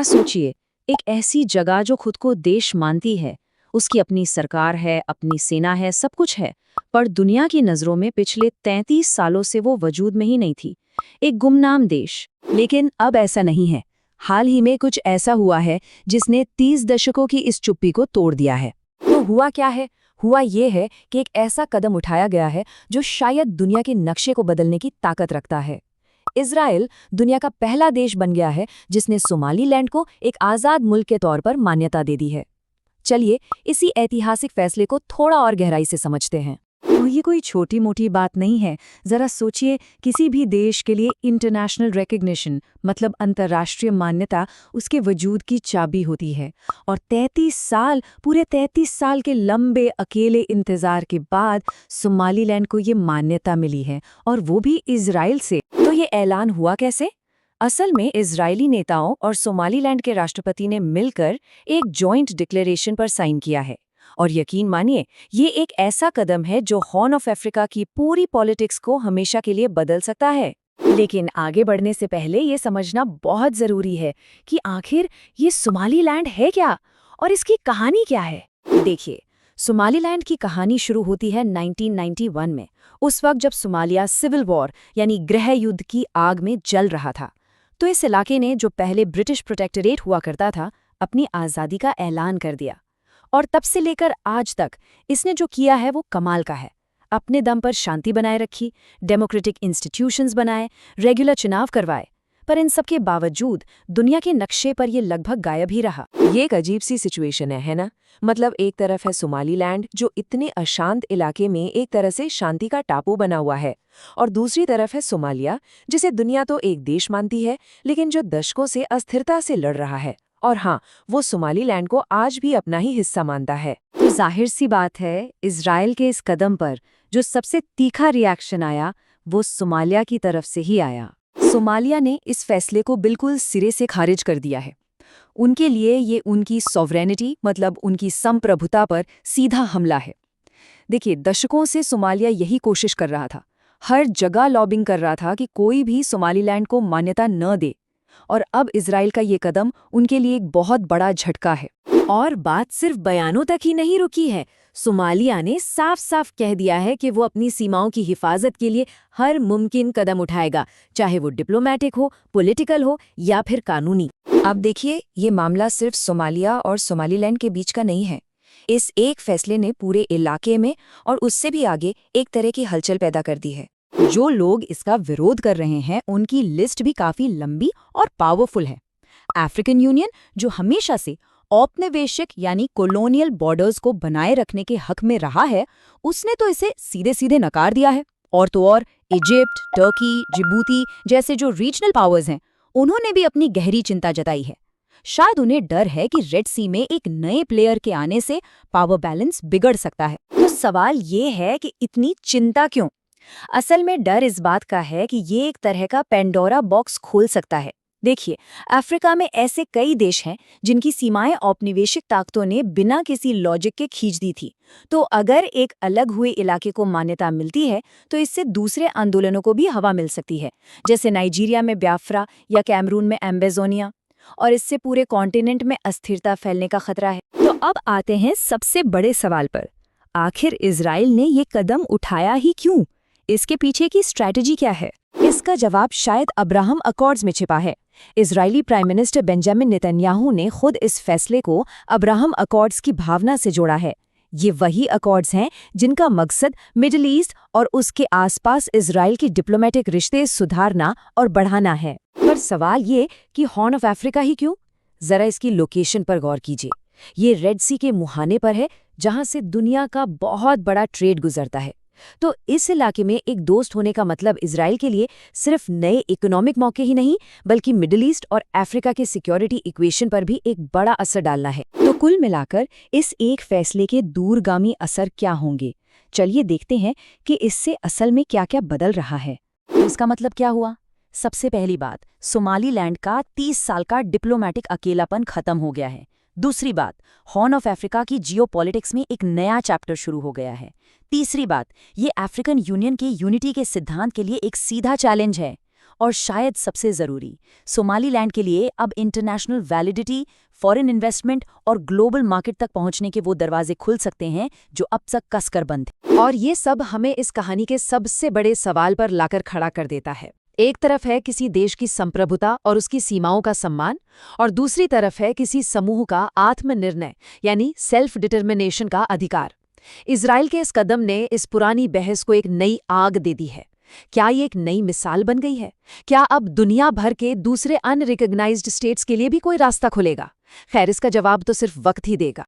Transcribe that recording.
जरा सोचिए, एक ऐसी जगह जो खुद को देश मानती है, उसकी अपनी सरकार है, अपनी सेना है, सब कुछ है, पर दुनिया की नजरों में पिछले 33 सालों से वो वजूद में ही नहीं थी। एक गुमनाम देश। लेकिन अब ऐसा नहीं है। हाल ही में कुछ ऐसा हुआ है जिसने 30 दशकों की इस चुप्पी को तोड़ दिया है। तो हुआ क्या है? हुआ ये है कि एक ऐसा कदम उठाया गया है जो शायद दुनिया के नक्शे को बदलने की ताकत रखता है। इजराइल दुनिया का पहला देश बन गया है जिसने सोमालीलैंड को एक आज़ाद मुल्क के तौर पर मान्यता दे दी है। चलिए इसी ऐतिहासिक फैसले को थोड़ा और गहराई से समझते हैं। तो ये कोई छोटी मोटी बात नहीं है। जरा सोचिए, किसी भी देश के लिए इंटरनेशनल रिकॉग्निशन मतलब अंतर्राष्ट्रीय मान्यता उसके वजूद की चाबी होती है। और 33 साल, पूरे 33 साल के लंबे अकेले इंतजार के बाद सोमालीलैंड को ये मान्यता मिली है, और वो भी इजराइल से। तो ये ऐलान हुआ कैसे? असल में इजरायली नेताओं और सोमालीलैंड के राष्ट्रपति ने मिलकर एक जॉइंट डिक्लेरेशन पर साइन किया है। और यकीन मानिए, ये एक ऐसा कदम है जो हॉर्न ऑफ अफ्रीका की पूरी पॉलिटिक्स को हमेशा के लिए बदल सकता है। लेकिन आगे बढ़ने से पहले ये समझना बहुत जरूरी है कि आखिर ये सोमालीलैंड है क्या और इसकी कहानी क्या है। देखिए, सोमालीलैंड की कहानी शुरू होती है 1991 में, उस वक्त जब सोमालिया सिविल वॉर यानी गृह युद्ध की आग में जल रहा था। तो इस इलाके ने, जो पहले ब्रिटिश प्रोटेक्टोरेट हुआ करता था, अपनी आज़ादी का ऐलान कर दिया। और तब से लेकर आज तक इसने जो किया है वो कमाल का है। अपने दम पर शांति बनाए रखी, डेमोक्रेटिक इंस्टीट्यूशंस बनाए, रेगुलर चुनाव करवाए, पर इन सब के बावजूद दुनिया के नक्शे पर ये लगभग गायब ही रहा। ये एक अजीब सी सिचुएशन है ना? मतलब एक तरफ है सोमालीलैंड जो इतने अशांत इलाके में एक तरह से शांति का टापू बना हुआ है, और दूसरी तरफ है सोमालिया जिसे दुनिया तो एक देश मानती है लेकिन जो दशकों से अस्थिरता से लड़ रहा है। और हाँ, वो सोमालीलैंड को आज भी अपना ही हिस्सा मानता है। तो जाहिर सी बात है, इजराइल के इस कदम पर जो सबसे तीखा रिएक्शन आया वो सोमालिया की तरफ से ही आया। सोमालिया ने इस फैसले को बिल्कुल सिरे से खारिज कर दिया है। उनके लिए ये उनकी सॉवरेनिटी मतलब उनकी संप्रभुता पर सीधा हमला है। देखिए, दशकों से सोमालिया यही कोशिश कर रहा था, हर जगह लॉबिंग कर रहा था कि कोई भी सोमालीलैंड को मान्यता न दे। और अब इजराइल का ये कदम उनके लिए एक बहुत बड़ा झटका है। और बात सिर्फ बयानों तक ही नहीं रुकी है। सोमालिया ने साफ साफ कह दिया है कि वो अपनी सीमाओं की हिफाजत के लिए हर मुमकिन कदम उठाएगा, चाहे वो डिप्लोमेटिक हो, पॉलिटिकल हो या फिर कानूनी। अब देखिए, ये मामला सिर्फ सोमालिया और सोमालीलैंड के बीच का नहीं है। इस एक फैसले ने पूरे इलाके में और उससे भी आगे एक तरह की हलचल पैदा कर दी है। जो लोग इसका विरोध कर रहे हैं उनकी लिस्ट भी काफी लंबी और पावरफुल है। अफ्रीकन यूनियन, जो हमेशा से औपनिवेशिक यानी कॉलोनियल बॉर्डर्स को बनाए रखने के हक में रहा है, उसने तो इसे सीधे सीधे नकार दिया है। और तो और इजिप्ट, टर्की, जिबूती जैसे जो रीजनल पावर्स हैं, उन्होंने भी अपनी गहरी चिंता जताई है। शायद उन्हें डर है कि रेड सी में एक नए प्लेयर के आने से पावर बैलेंस बिगड़ सकता है। तो सवाल ये है कि इतनी चिंता क्यों? असल में डर इस बात का है कि ये एक तरह का पेंडोरा बॉक्स खोल सकता है। देखिए, अफ्रीका में ऐसे कई देश हैं जिनकी सीमाएं औपनिवेशिक ताकतों ने बिना किसी लॉजिक के खींच दी थी। तो अगर एक अलग हुए इलाके को मान्यता मिलती है तो इससे दूसरे आंदोलनों को भी हवा मिल सकती है, जैसे नाइजीरिया में बिafra या कैमरून में एम्बेजोनिया। और इससे पूरे कॉन्टिनेंट में अस्थिरता फैलने का खतरा है। तो अब आते हैं सबसे बड़े सवाल पर। आखिर इजराइल ने ये कदम उठाया ही क्यों? इसके पीछे की स्ट्रैटेजी क्या है? इसका जवाब शायद अब्राहम अकॉर्ड्स में छिपा है। Israeli prime minister Benjamin Netanyahu ने खुद इस फैसले को अब्राहम अकॉर्ड्स की भावना से जोड़ा है। ये वही अकॉर्ड्स हैं जिनका मकसद मिडिल ईस्ट और उसके आसपास इजराइल के डिप्लोमेटिक रिश्ते सुधारना और बढ़ाना है। पर सवाल ये कि हॉर्न ऑफ अफ्रीका ही क्यों? जरा इसकी लोकेशन पर गौर कीजिए। ये रेड सी के मुहाने पर है, जहां से दुनिया का बहुत बड़ा ट्रेड गुजरता है। तो इस इलाके में एक दोस्त होने का मतलब इजराइल के लिए सिर्फ नए इकोनॉमिक मौके ही नहीं, बल्कि मिडिल ईस्ट और अफ्रीका के सिक्योरिटी इक्वेशन पर भी एक बड़ा असर डालना है। तो कुल मिलाकर इस एक फैसले के दूरगामी असर क्या होंगे? चलिए देखते हैं कि इससे असल में क्या क्या बदल रहा है। इसका मतलब क्या हुआ? सबसे पहली बात, सोमालीलैंड का 30 साल का डिप्लोमेटिक अकेलापन खत्म हो गया है। दूसरी बात, हॉर्न ऑफ अफ्रीका की जियोपॉलिटिक्स में एक नया चैप्टर शुरू हो गया है। तीसरी बात, ये अफ्रीकन यूनियन के यूनिटी के सिद्धांत के लिए एक सीधा चैलेंज है। और शायद सबसे ज़रूरी, सोमालीलैंड के लिए अब इंटरनेशनल वैलिडिटी, फॉरेन इन्वेस्टमेंट और ग्लोबल मार्केट तक पहुंचने के वो दरवाजे खुल सकते हैं जो अब तक कसकर बंद थे। और ये सब हमें इस कहानी के सबसे बड़े सवाल पर लाकर खड़ा कर देता है। एक तरफ है किसी देश की संप्रभुता और उसकी सीमाओं का सम्मान, और दूसरी तरफ है किसी समूह का आत्मनिर्णय यानी सेल्फ डिटर्मिनेशन का अधिकार। इजराइल के इस कदम ने इस पुरानी बहस को एक नई आग दे दी है। क्या ये एक नई मिसाल बन गई है? क्या अब दुनिया भर के दूसरे अनरिकॉग्नाइज्ड स्टेट्स के लिए भी कोई रास्ता खुलेगा? खैर, इसका जवाब तो सिर्फ वक्त ही देगा।